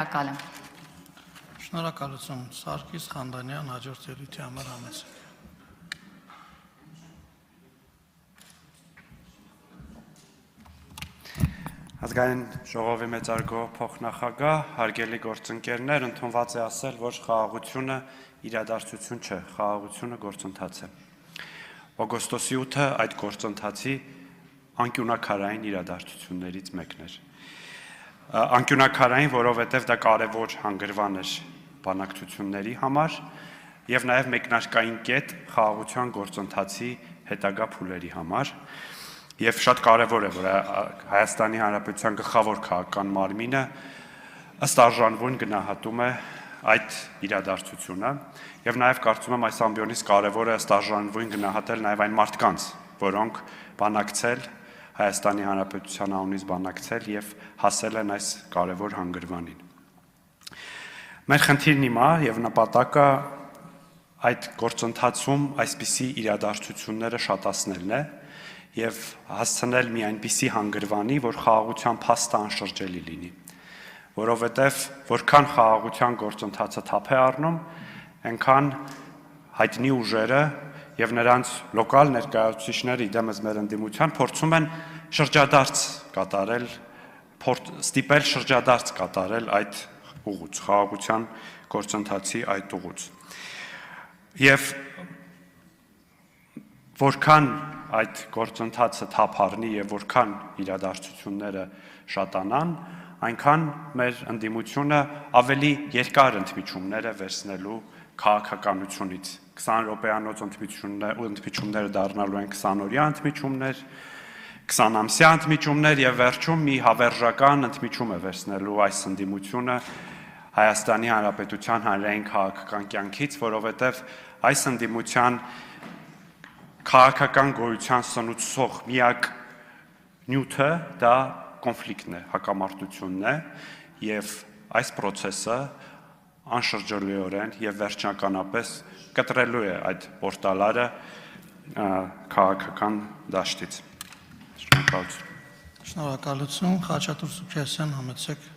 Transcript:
Շնորհակալ եմ։ Շնորհակալություն, Սարգիս Խանդանյան, հաջորդ ելույթի համար համեցեք։ Ազգային ժողովի մեծարգո փոխնախագահ, հարգելի գործընկերներ, ընդունված է ասել, որ խաղաղությունը իրադարձություն չէ, խաղաղությունը գործընթաց է։ Օգոստոսի 8-ը այդ գործընթացի անկյունակարային իրադարձություններից մեկն էր։ Անկյունակարային, որովհետև դա կարևոր հանգրվան էր բանակցությունների համար եւ նաեւ մեկնարկային կետ խաղաղության գործընթացի հետագա փուլերի համար։ Եվ շատ կարևոր է, որ Հայաստանի Հանրապետության գլխավոր քաղաքական մարմինը ըստ արժանվույն գնահատում է այդ իրադարձությունը եւ նաեւ կարծում եմ այս ամբիոնից կարևոր է ըստ արժանվույն գնահատել նաեւ այն մարդկանց, որոնք բանակցել Հայաստանի Հանրապետության անունից բանակցել եւ հասել են այս կարևոր հանգրվանին։ Մեր խնդիրն հիմա եւ նպատակը այդ գործընթացում այսպիսի իրադարձությունները շատացնելն է եւ հասցնել մի այնպիսի հանգրվանի, որ խաղաղության փաստը անշրջելի լինի, որովհետեւ որքան խաղաղության գործընթացը թափ է առնում, այնքան հայտնի ուժերը եւ նրանց լոկալ ներկայացուցիչները իդեմս մեր ընդդիմության փորձում են շրջադարձ կատարել, ստիպել շրջադարձ կատարել այդ ուղուց, խաղաղության գործընթացի այդ ուղուց։ Եվ որքան այդ գործընթացը թափ առնի եւ որքան իրադարձությունները շատանան, այնքան մեր ընդդիմությունը ավելի երկար ընդմիջումներ է վերցնելու քաղաքականությունից։ 20 րոպեանոց ընդմիջումները դառնալու են 20-օրյա ընդմիջումներ, 20-ամսյա ընդմիջումներ եւ վերջում մի հավերժական ընդմիջում է վերցնելու այս ընդդիմությունը Հայաստանի Հանրապետության հանրային քաղաքական կյանքից, որովհետեւ այս ընդդիմության քաղաքական գոյության սնուցող միակ նյութը դա կոնֆլիկտն է, հակամարտությունն է եւ այս process-ը անշրջելիորեն եւ վերջնականապես կտրելու է այդ պորտալարը քաղաքական դաշտից։ Շնորհակալություն։ Շնորհակալություն, Խաչատուր Սուքերսյան, համեցեք։